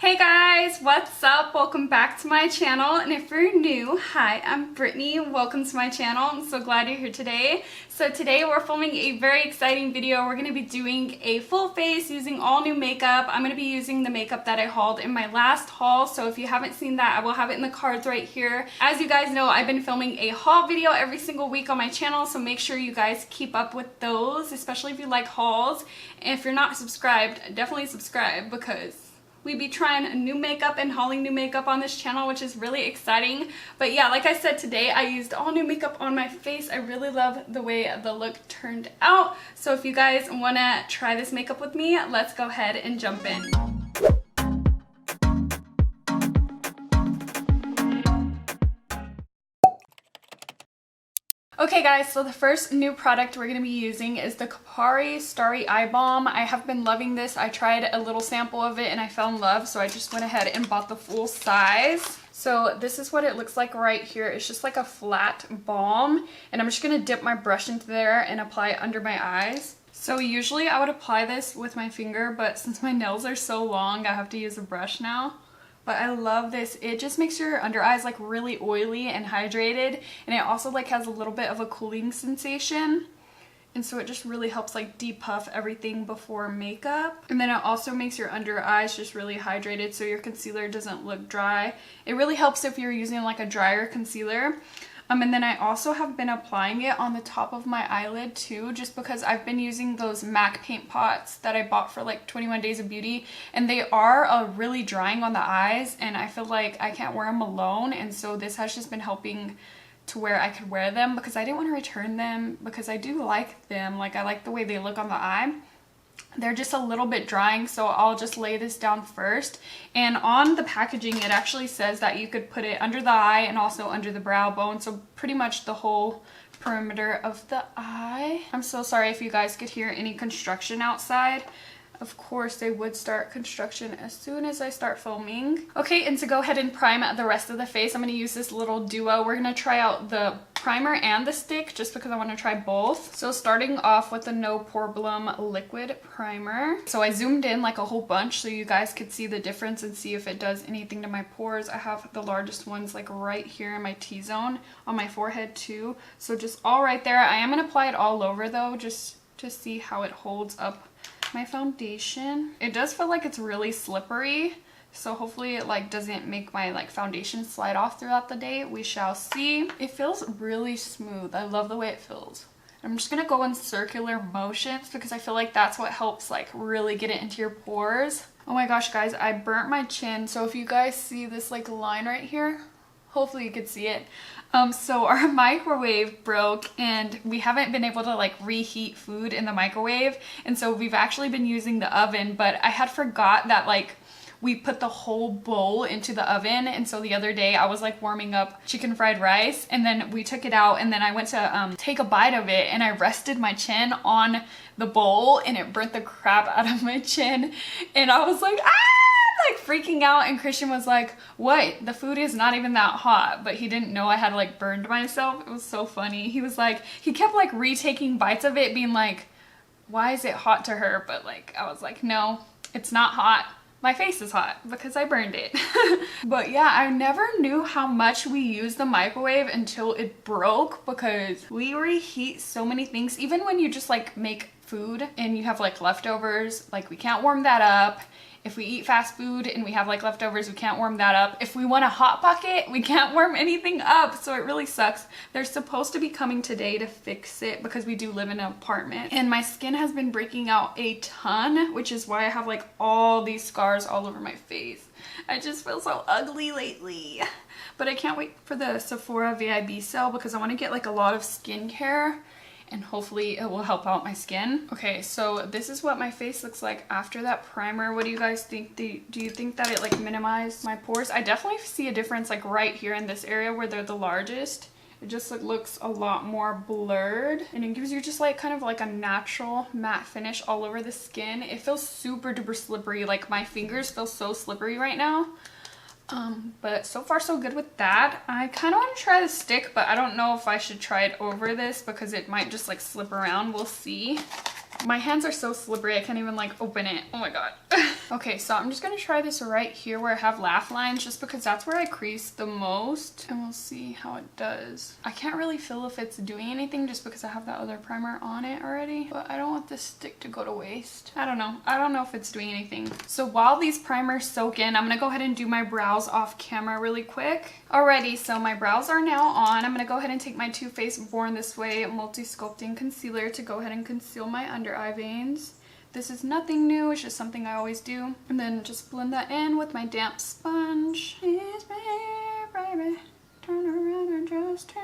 Hey guys, what's up? Welcome back to my channel, and if you're new, hi, I'm Brittany. Welcome to my channel. I'm so glad you're here today. So today we're filming a very exciting video. We're going to be doing a full face using all new makeup. I'm going to be using the makeup that I hauled in my last haul, so if you haven't seen that, I will have it in the cards right here. As you guys know, I've been filming a haul video every single week on my channel, so make sure you guys keep up with those, especially if you like hauls. And if you're not subscribed, definitely subscribe because we be trying new makeup and hauling new makeup on this channel, which is really exciting. But yeah, like I said, today I used all new makeup on my face. I really love the way the look turned out. So if you guys want to try this makeup with me, let's go ahead and jump in. Okay guys, so the first new product we're going to be using is the Kopari Starry Eye Balm. I have been loving this. I tried a little sample of it and I fell in love, so I just went ahead and bought the full size. So this is what it looks like right here. It's just like a flat balm, and I'm just going to dip my brush into there and apply it under my eyes. So usually I would apply this with my finger, but since my nails are so long, I have to use a brush now. But I love this. It just makes your under eyes like really oily and hydrated, and it also like has a little bit of a cooling sensation, and so it just really helps like depuff everything before makeup. And then it also makes your under eyes just really hydrated so your concealer doesn't look dry. It really helps if you're using like a drier concealer. And then I also have been applying it on the top of my eyelid too, just because I've been using those MAC paint pots that I bought for like 21 Days of Beauty, and they are really drying on the eyes, and I feel like I can't wear them alone, and so this has just been helping to where I could wear them, because I didn't want to return them because I do like them. Like, I like the way they look on the eye. They're just a little bit drying, so I'll just lay this down first. And on the packaging it actually says that you could put it under the eye and also under the brow bone, so pretty much the whole perimeter of the eye. I'm so sorry if you guys could hear any construction outside. Of course, they would start construction as soon as I start filming. Okay, and to go ahead and prime the rest of the face, I'm going to use this little duo. We're going to try out the primer and the stick just because I want to try both. So starting off with the No Proeblem liquid primer. So I zoomed in like a whole bunch so you guys could see the difference and see if it does anything to my pores. I have the largest ones like right here in my T-zone, on my forehead too. So just all right there. I am going to apply it all over though, just to see how it holds up my foundation. It does feel like it's really slippery, so hopefully it like doesn't make my like foundation slide off throughout the day. We shall see. It feels really smooth. I love the way it feels. I'm just gonna go in circular motions because I feel like that's what helps like really get it into your pores. Oh my gosh guys, I burnt my chin, so if you guys see this like line right here, hopefully you could see it. So our microwave broke and we haven't been able to like reheat food in the microwave, and so we've actually been using the oven, but I had forgot that like we put the whole bowl into the oven, and so the other day I was like warming up chicken fried rice, and then we took it out, and then I went to take a bite of it, and I rested my chin on the bowl and it burnt the crap out of my chin, and I was like, ah! Like freaking out, and Christian was like, what, the food is not even that hot, but he didn't know I had like burned myself. It was so funny. He was like, he kept like retaking bites of it being like, why is it hot to her? But like I was like, no, it's not hot, my face is hot because I burned it. But yeah, I never knew how much we use the microwave until it broke, because we reheat so many things. Even when you just like make food and you have like leftovers, like we can't warm that up. If we eat fast food and we have like leftovers, we can't warm that up. If we want a hot pocket, we can't warm anything up, so it really sucks. They're supposed to be coming today to fix it because we do live in an apartment, and my skin has been breaking out a ton, which is why I have like all these scars all over my face. I just feel so ugly lately. But I can't wait for the Sephora VIB sale because I want to get like a lot of skincare, and hopefully it will help out my skin. Okay, so this is what my face looks like after that primer. What do you guys think? Do you think that it like minimized my pores? I definitely see a difference like right here in this area where they're the largest. It just looks a lot more blurred, and it gives you just like kind of like a natural matte finish all over the skin. It feels super duper slippery. Like my fingers feel so slippery right now. But so far so good with that. I kind of want to try the stick, but I don't know if I should try it over this because it might just like slip around. We'll see. My hands are so slippery, I can't even like open it. Oh my god. Okay, so I'm just gonna try this right here where I have laugh lines, just because that's where I crease the most, and we'll see how it does. I can't really feel if it's doing anything just because I have that other primer on it already, but I don't want this stick to go to waste. I don't know if it's doing anything. So while these primers soak in, I'm gonna go ahead and do my brows off camera really quick. Alrighty, so my brows are now on. I'm gonna go ahead and take my Too Faced Born This Way multi-sculpting concealer to go ahead and conceal my under eye veins. This is nothing new, it's just something I always do. And then just blend that in with my damp sponge. Baby, turn around and just turn.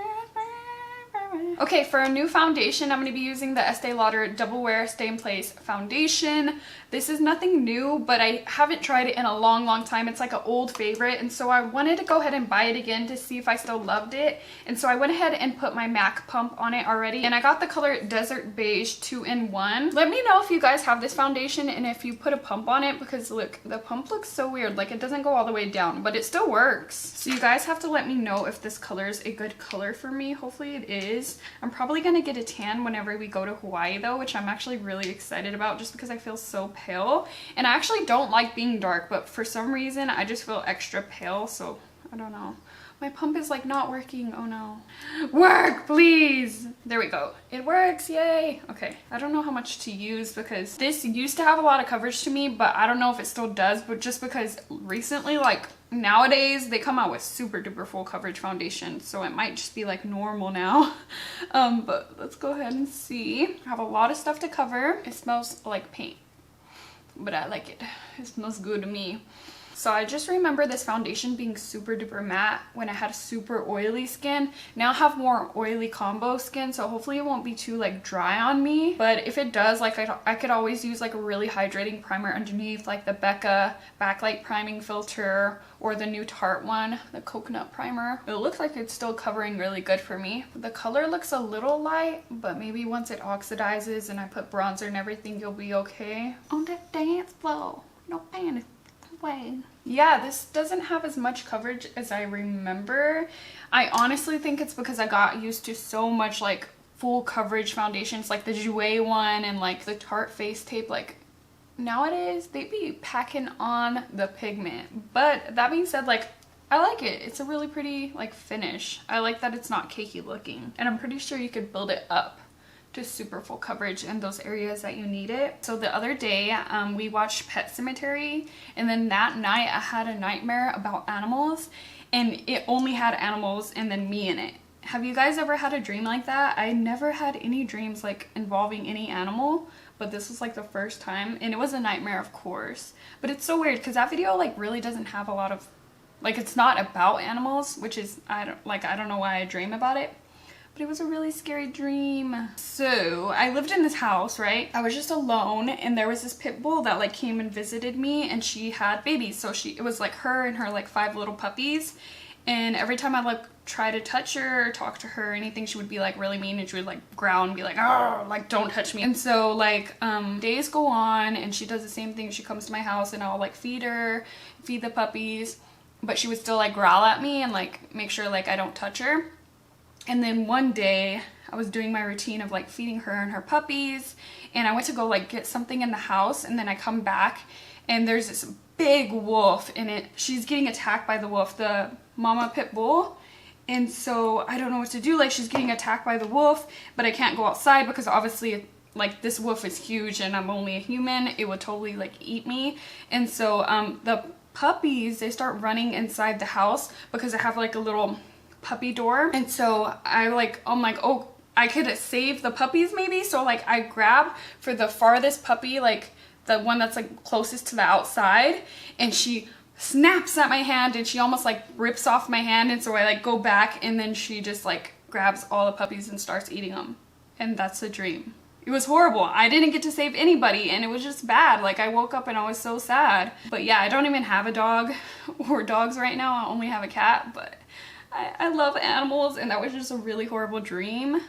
Okay, for a new foundation, I'm going to be using the Estee Lauder Double Wear Stay in Place foundation. This is nothing new, but I haven't tried it in a long time. It's like an old favorite, and so I wanted to go ahead and buy it again to see if I still loved it. And so I went ahead and put my MAC pump on it already, and I got the color Desert Beige 2-in-1. Let me know if you guys have this foundation and if you put a pump on it, because look, the pump looks so weird. Like, it doesn't go all the way down, but it still works. So you guys have to let me know if this color is a good color for me. Hopefully it is. I'm probably gonna get a tan whenever we go to Hawaii though, which I'm actually really excited about just because I feel so pale. And I actually don't like being dark, but for some reason I just feel extra pale, so I don't know. My pump is like not working. Oh no. Work, please. There we go. It works. Yay. Okay. I don't know how much to use because this used to have a lot of coverage to me, but I don't know if it still does, but just because recently, like nowadays, they come out with super duper full coverage foundation, so it might just be like normal now. But let's go ahead and see. I have a lot of stuff to cover. It smells like paint, but I like it. It smells good to me. So I just remember this foundation being super duper matte when I had super oily skin. Now I have more oily combo skin, so hopefully it won't be too like dry on me. But if it does, like I could always use like a really hydrating primer underneath, like the Becca Backlight Priming Filter or the new Tarte one, the Coconut Primer. It looks like it's still covering really good for me. The color looks a little light, but maybe once it oxidizes and I put bronzer and everything, you'll be okay. On that dance floor, no panic. Way. Yeah, this doesn't have as much coverage as I remember. I honestly think it's because I got used to so much like full coverage foundations like the Jouer one and like the Tarte Face Tape. Like nowadays they be packing on the pigment, but that being said, like I like it. It's a really pretty like finish. I like that it's not cakey looking, and I'm pretty sure you could build it up to super full coverage in those areas that you need it. So the other day we watched Pet Sematary, and then that night I had a nightmare about animals, and it only had animals and then me in it. Have you guys ever had a dream like that? I never had any dreams like involving any animal, but this was like the first time, and it was a nightmare, of course. But it's so weird because that video like really doesn't have a lot of, like, it's not about animals, which is I don't know why I dream about it. But it was a really scary dream. So I lived in this house, right? I was just alone, and there was this pit bull that like came and visited me, and she had babies. So it was like her and her like 5 little puppies. And every time I like try to touch her or talk to her or anything, she would be like really mean, and she would like growl and be like, oh, like don't touch me. And so like days go on, and she does the same thing. She comes to my house and I'll like feed her, feed the puppies, but she would still like growl at me and like make sure like I don't touch her. And then one day I was doing my routine of like feeding her and her puppies, and I went to go like get something in the house, and then I come back and there's this big wolf in it. She's getting attacked by the wolf, the mama pit bull. And so I don't know what to do. Like, she's getting attacked by the wolf, but I can't go outside because obviously like this wolf is huge and I'm only a human. It would totally like eat me. And so the puppies, they start running inside the house because I have like a little puppy door. And so I'm like, oh, I could save the puppies maybe. So like I grab for the farthest puppy, like the one that's like closest to the outside, and she snaps at my hand and she almost like rips off my hand. And so I like go back, and then she just like grabs all the puppies and starts eating them. And that's the dream. It was horrible. I didn't get to save anybody, and it was just bad. Like, I woke up and I was so sad. But yeah, I don't even have a dog or dogs right now. I only have a cat, but I love animals, and that was just a really horrible dream.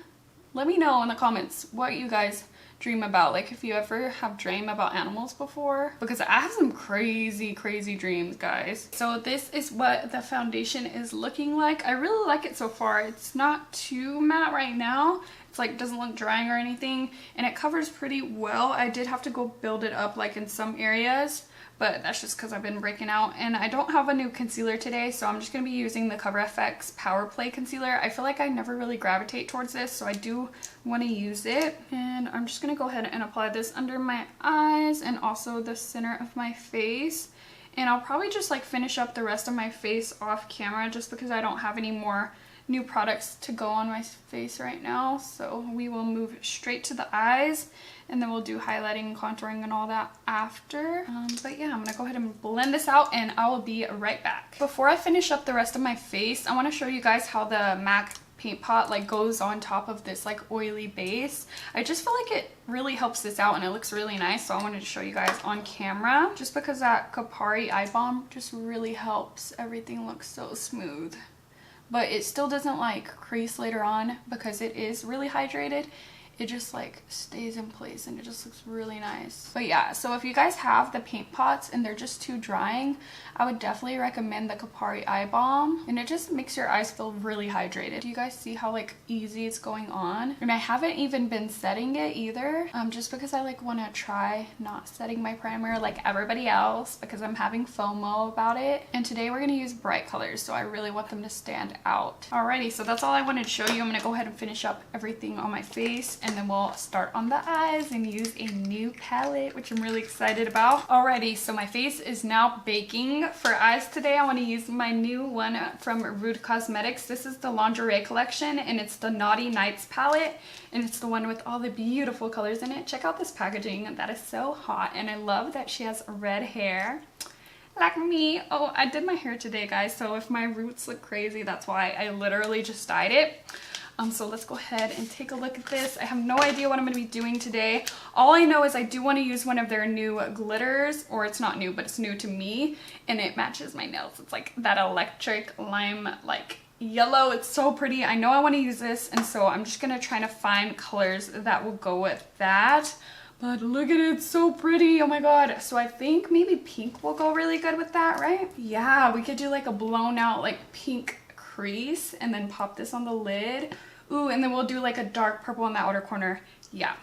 Let me know in the comments what you guys dream about, like if you ever have dreamed about animals before, because I have some crazy dreams, guys. So this is what the foundation is looking like. I really like it so far. It's not too matte right now. It's like doesn't look drying or anything, and it covers pretty well. I did have to go build it up like in some areas, but that's just because I've been breaking out. And I don't have a new concealer today, so I'm just going to be using the Cover FX Power Play Concealer. I feel like I never really gravitate towards this, so I do want to use it. And I'm just going to go ahead and apply this under my eyes and also the center of my face. And I'll probably just like finish up the rest of my face off camera just because I don't have any more new products to go on my face right now. So we will move straight to the eyes, and then we'll do highlighting and contouring and all that after. But yeah, I'm gonna go ahead and blend this out, and I will be right back. Before I finish up the rest of my face, I want to show you guys how the MAC paint pot like goes on top of this like oily base. I just feel like it really helps this out, and it looks really nice, so I wanted to show you guys on camera just because that Kopari Eye Balm just really helps everything look so smooth. But it still doesn't like crease later on because it is really hydrated. It just like stays in place and it just looks really nice. But yeah, so if you guys have the paint pots and they're just too drying, I would definitely recommend the Kopari Eye Balm, and it just makes your eyes feel really hydrated. Do you guys see how like easy it's going on? And I haven't even been setting it either, just because I like want to try not setting my primer like everybody else because I'm having FOMO about it. And today we're going to use bright colors, so I really want them to stand out. Alrighty, so that's all I wanted to show you. I'm going to go ahead and finish up everything on my face, and then we'll start on the eyes and use a new palette, which I'm really excited about. Alrighty, so my face is now baking. For eyes today, I want to use my new one from Rude Cosmetics. This is the Lingerie collection, and it's the Naughty Nights palette, and it's the one with all the beautiful colors in it. Check out this packaging. That is so hot, and I love that she has red hair like me. Oh, I did my hair today, guys, so if my roots look crazy, that's why. I literally just dyed it. So let's go ahead and take a look at this. I have no idea what I'm going to be doing today. All I know is I do want to use one of their new glitters, or it's not new, but it's new to me, and it matches my nails. It's like that electric lime like yellow. It's so pretty. I know I want to use this, and so I'm just going to try to find colors that will go with that. But look at it, it's so pretty. Oh my god. So I think maybe pink will go really good with that, right? Yeah, we could do like a blown out like pink crease and then pop this on the lid. Ooh, and then we'll do like a dark purple in the outer corner. Yeah.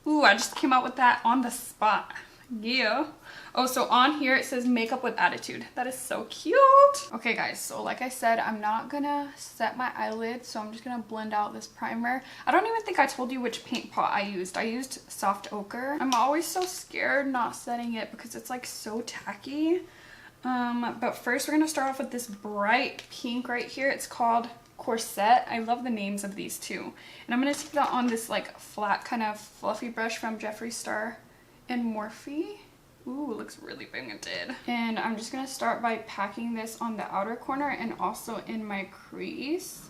Ooh, I just came out with that on the spot. Yeah. Oh, so on here it says makeup with attitude. That is so cute. Okay guys, so like I said, I'm not gonna set my eyelids, so I'm just gonna blend out this primer. I don't even think I told you which paint pot I used. I used soft ochre. I'm always so scared not setting it because it's like so tacky. But first we're gonna start off with this bright pink right here. It's called Corset. I love the names of these two. And I'm gonna take that on this like flat kind of fluffy brush from Jeffree Star and Morphe. Ooh, it looks really pigmented. And I'm just gonna start by packing this on the outer corner and also in my crease.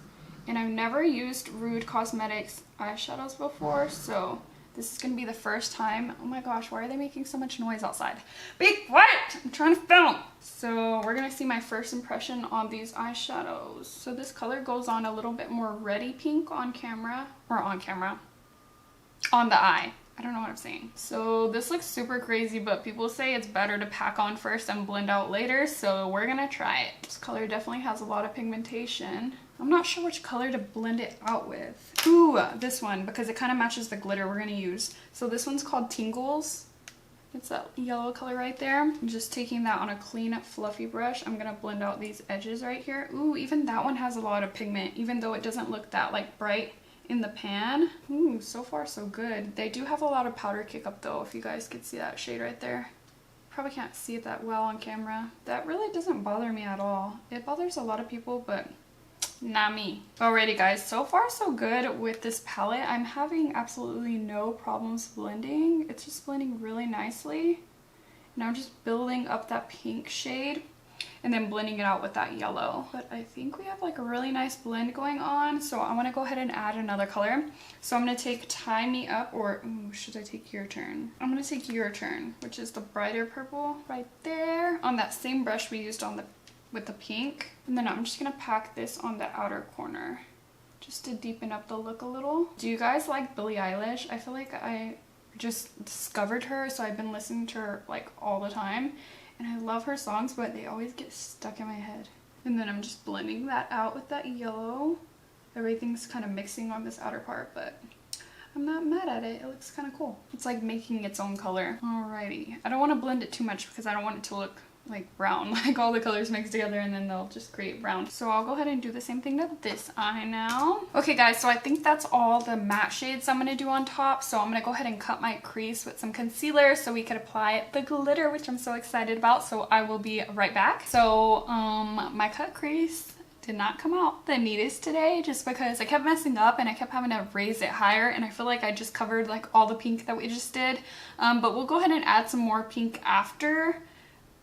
And I've never used Rude Cosmetics eyeshadows before, so this is gonna be the first time. Oh my gosh, why are they making so much noise outside? Be quiet! I'm trying to film. So we're gonna see my first impression on these eyeshadows. So this color goes on a little bit more reddy pink on camera, or on camera, on the eye. I don't know what I'm saying. So this looks super crazy, but people say it's better to pack on first and blend out later, so we're gonna try it. This color definitely has a lot of pigmentation. I'm not sure which color to blend it out with. Ooh, this one, because it kind of matches the glitter we're gonna use. So this one's called Tingles. It's that yellow color right there. I'm just taking that on a clean, fluffy brush. I'm gonna blend out these edges right here. Ooh, even that one has a lot of pigment, even though it doesn't look that like bright in the pan. Ooh, so far so good. They do have a lot of powder kick up though, if you guys could see that shade right there. Probably can't see it that well on camera. That really doesn't bother me at all. It bothers a lot of people, but not me. Alrighty guys, so far so good with this palette. I'm having absolutely no problems blending. It's just blending really nicely. And I'm just building up that pink shade and then blending it out with that yellow. But I think we have like a really nice blend going on, so I want to go ahead and add another color. So I'm going to take Tie Me Up, or ooh, should I take Your Turn? I'm going to take Your Turn, which is the brighter purple right there, on that same brush we used on the with the pink. And then I'm just gonna pack this on the outer corner just to deepen up the look a little. Do you guys like Billie Eilish? I feel like I just discovered her, so I've been listening to her like all the time, and I love her songs, but they always get stuck in my head. And then I'm just blending that out with that yellow. Everything's kind of mixing on this outer part, but I'm not mad at it. It looks kind of cool. It's like making its own color. Alrighty. I don't want to blend it too much because I don't want it to look like brown, like all the colors mixed together and then they'll just create brown. So I'll go ahead and do the same thing to this eye now. Okay guys, so I think that's all the matte shades I'm going to do on top. So I'm going to go ahead and cut my crease with some concealer so we could apply the glitter, which I'm so excited about. So I will be right back. So my cut crease did not come out the neatest today just because I kept messing up and I kept having to raise it higher, and I feel like I just covered like all the pink that we just did. But we'll go ahead and add some more pink after.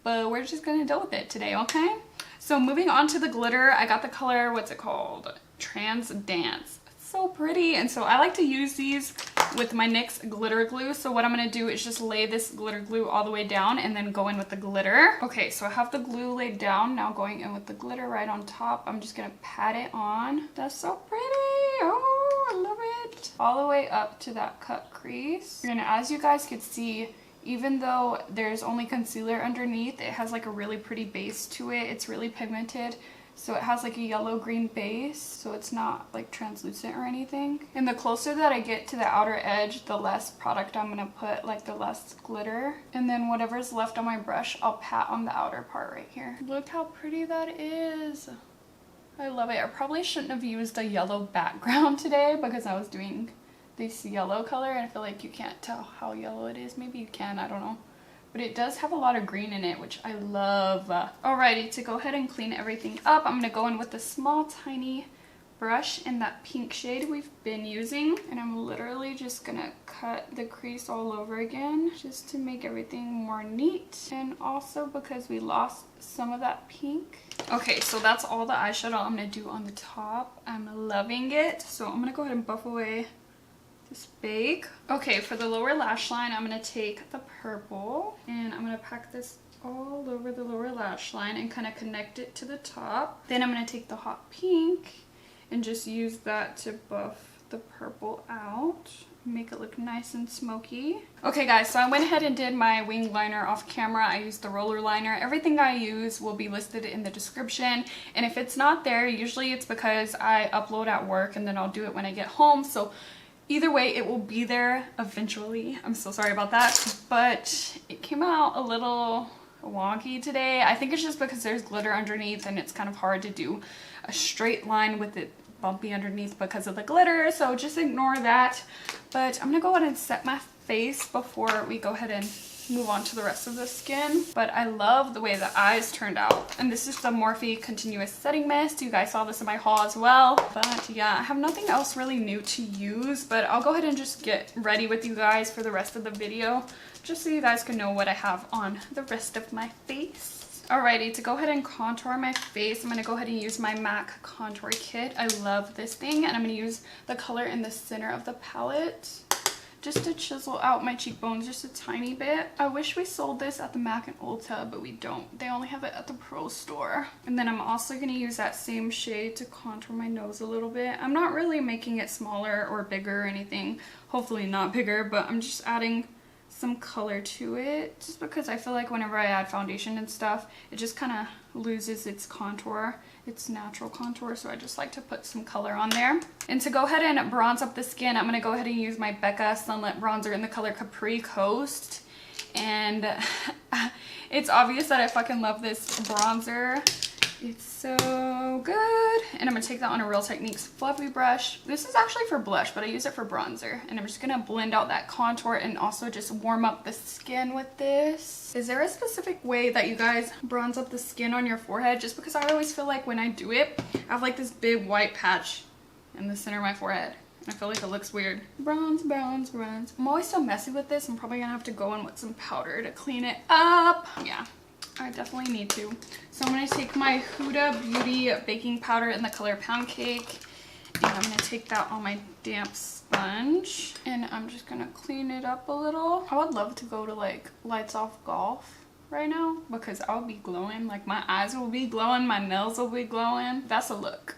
But we're just gonna deal with it today, okay? So moving on to the glitter, I got the color, what's it called? Trans Dance. It's so pretty. And so I like to use these with my NYX glitter glue. So what I'm gonna do is just lay this glitter glue all the way down and then go in with the glitter. Okay, so I have the glue laid down, now going in with the glitter right on top. I'm just gonna pat it on. That's so pretty. Oh, I love it. All the way up to that cut crease. And as you guys could see, even though there's only concealer underneath, it has like a really pretty base to it. It's really pigmented. So it has like a yellow-green base, so it's not like translucent or anything. And the closer that I get to the outer edge, the less product I'm gonna put, like the less glitter. And then whatever's left on my brush, I'll pat on the outer part right here. Look how pretty that is. I love it. I probably shouldn't have used a yellow background today because I was doing this yellow color and I feel like you can't tell how yellow it is. Maybe you can, I don't know. But it does have a lot of green in it, which I love. Alrighty, to go ahead and clean everything up, I'm going to go in with a small tiny brush in that pink shade we've been using. And I'm literally just going to cut the crease all over again just to make everything more neat. And also because we lost some of that pink. Okay, so that's all the eyeshadow I'm going to do on the top. I'm loving it. So I'm going to go ahead and buff away this bake. Okay, for the lower lash line, I'm going to take the purple and I'm going to pack this all over the lower lash line and kind of connect it to the top. Then I'm going to take the hot pink and just use that to buff the purple out, make it look nice and smoky. Okay guys, so I went ahead and did my wing liner off camera. I used the roller liner. Everything I use will be listed in the description, and if it's not there, usually it's because I upload at work and then I'll do it when I get home. So either way, it will be there eventually. I'm so sorry about that, but it came out a little wonky today. I think it's just because there's glitter underneath and it's kind of hard to do a straight line with it bumpy underneath because of the glitter, so just ignore that. But I'm gonna go ahead and set my face before we go ahead and move on to the rest of the skin. But I love the way the eyes turned out. And this is the Morphe Continuous Setting Mist. You guys saw this in my haul as well. But yeah, I have nothing else really new to use, but I'll go ahead and just get ready with you guys for the rest of the video, just so you guys can know what I have on the rest of my face. Alrighty, to go ahead and contour my face, I'm going to go ahead and use my MAC Contour Kit. I love this thing, and I'm going to use the color in the center of the palette just to chisel out my cheekbones just a tiny bit. I wish we sold this at the MAC and Ulta, but we don't. They only have it at the Pro store. And then I'm also going to use that same shade to contour my nose a little bit. I'm not really making it smaller or bigger or anything. Hopefully not bigger, but I'm just adding some color to it just because I feel like whenever I add foundation and stuff, it just kind of loses its contour, its natural contour, so I just like to put some color on there. And to go ahead and bronze up the skin, I'm going to go ahead and use my Becca Sunlit bronzer in the color Capri Coast. And it's obvious that I fucking love this bronzer. It's so good. And I'm going to take that on a Real Techniques fluffy brush. This is actually for blush, but I use it for bronzer. And I'm just going to blend out that contour and also just warm up the skin with this. Is there a specific way that you guys bronze up the skin on your forehead? Just because I always feel like when I do it, I have like this big white patch in the center of my forehead. I feel like it looks weird. Bronze, bronze, bronze. I'm always so messy with this. I'm probably going to have to go in with some powder to clean it up. Yeah. I definitely need to. So I'm going to take my Huda Beauty baking powder in the color Pound Cake, and I'm going to take that on my damp sponge, and I'm just going to clean it up a little. I would love to go to like lights off golf right now because I'll be glowing. Like my eyes will be glowing, my nails will be glowing. That's a look.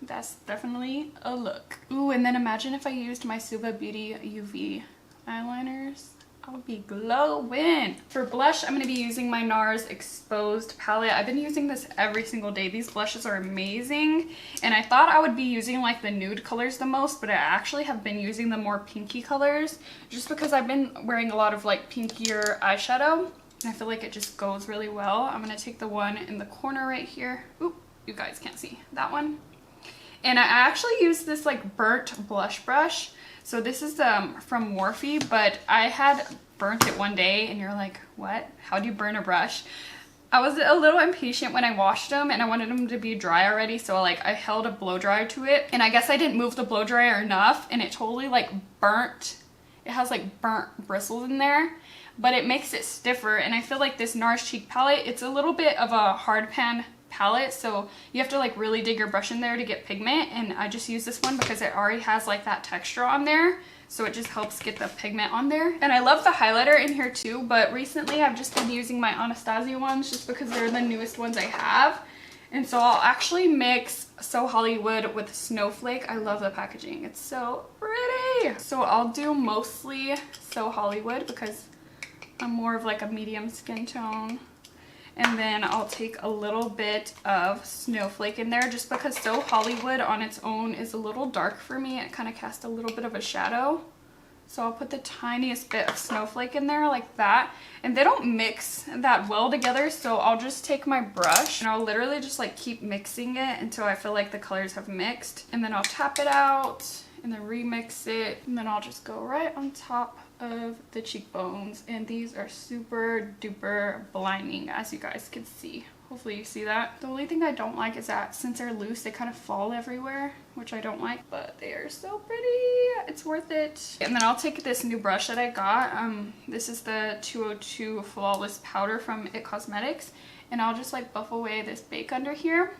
That's definitely a look. Ooh, and then imagine if I used my Suva Beauty UV eyeliners, I'll be glowing. For blush, I'm going to be using my Nars Exposed palette. I've been using this every single day. These blushes are amazing. And I thought I would be using like the nude colors the most, but I actually have been using the more pinky colors just because I've been wearing a lot of like pinkier eyeshadow. And I feel like it just goes really well. I'm going to take the one in the corner right here. Oop, you guys can't see that one. And I actually use this like burnt blush brush. So this is from Morphe, but I had burnt it one day and you're like, what? How do you burn a brush? I was a little impatient when I washed them and I wanted them to be dry already. So like I held a blow dryer to it and I guess I didn't move the blow dryer enough and it totally like burnt. It has like burnt bristles in there, but it makes it stiffer. And I feel like this Nars Cheek palette, it's a little bit of a hard pan palette, so you have to like really dig your brush in there to get pigment, and I just use this one because it already has like that texture on there, so it just helps get the pigment on there. And I love the highlighter in here too, but recently I've just been using my Anastasia ones just because they're the newest ones I have. And so I'll actually mix So Hollywood with Snowflake. I love the packaging, it's so pretty. So I'll do mostly So Hollywood because I'm more of like a medium skin tone. And then I'll take a little bit of Snowflake in there just because So Hollywood on its own is a little dark for me. It kind of casts a little bit of a shadow. So I'll put the tiniest bit of Snowflake in there like that. And they don't mix that well together, so I'll just take my brush and I'll literally just like keep mixing it until I feel like the colors have mixed. And then I'll tap it out and then remix it. And then I'll just go right on top of the cheekbones, and these are super duper blinding, as you guys can see. Hopefully you see that. The only thing I don't like is that since they're loose they kind of fall everywhere, which I don't like, but they are so pretty. It's worth it. And then I'll take this new brush that I got. This is the 202 Flawless Powder from It Cosmetics, and I'll just like buff away this bake under here.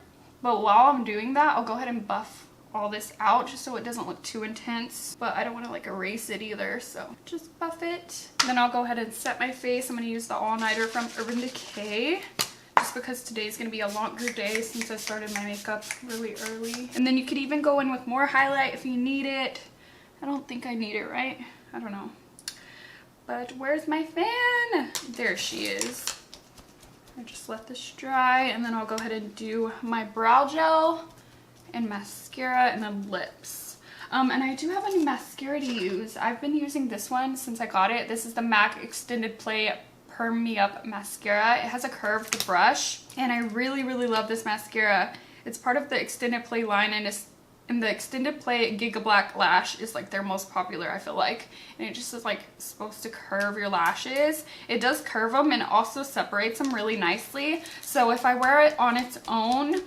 But while I'm doing that, I'll go ahead and buff all this out just so it doesn't look too intense, but I don't want to like erase it either, so just buff it. And then I'll go ahead and set my face. I'm going to use the all-nighter from Urban Decay just because today's going to be a longer day since I started my makeup really early. And then you could even go in with more highlight if you need it. I don't think I need it, right? I don't know. But where's my fan? There she is. I just let this dry, and then I'll go ahead and do my brow gel and mascara and then lips. And I do have a new mascara to use. I've been using this one since I got it. This is the MAC Extended Play Perm Me Up Mascara. It has a curved brush and I really love this mascara. It's part of the Extended Play line, and it's in the Extended Play Giga Black Lash is like their most popular, I feel like. And it just is like supposed to curve your lashes. It does curve them and also separates them really nicely. So if I wear it on its own,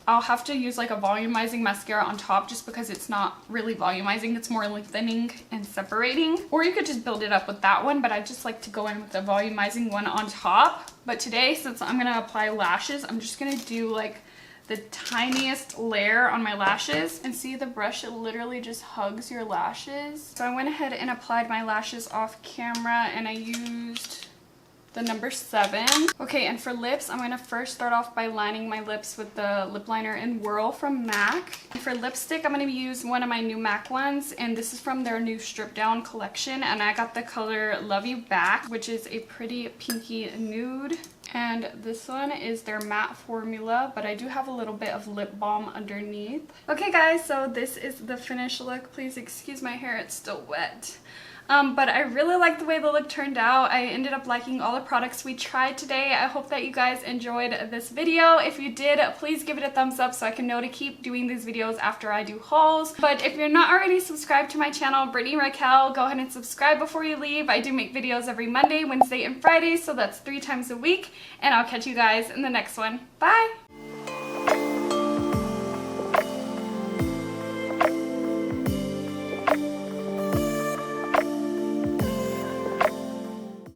I'll have to use like a volumizing mascara on top just because it's not really volumizing, it's more lengthening and separating. Or you could just build it up with that one, but I just like to go in with the volumizing one on top. But today, since I'm gonna apply lashes, I'm just gonna do like the tiniest layer on my lashes, and see the brush, it literally just hugs your lashes. So I went ahead and applied my lashes off camera, and I used the number 7. Okay, and for lips, I'm going to first start off by lining my lips with the lip liner in Whirl from MAC. And for lipstick, I'm going to use one of my new MAC ones, and this is from their new Strip Down collection, and I got the color Love You Back, which is a pretty pinky nude. And this one is their matte formula, but I do have a little bit of lip balm underneath. Okay guys, so this is the finished look. Please excuse my hair, it's still wet. But I really like the way the look turned out. I ended up liking all the products we tried today. I hope that you guys enjoyed this video. If you did, please give it a thumbs up so I can know to keep doing these videos after I do hauls. But if you're not already subscribed to my channel, BritanyRaquell, go ahead and subscribe before you leave. I do make videos every Monday, Wednesday, and Friday, so that's 3 times a week. And I'll catch you guys in the next one. Bye!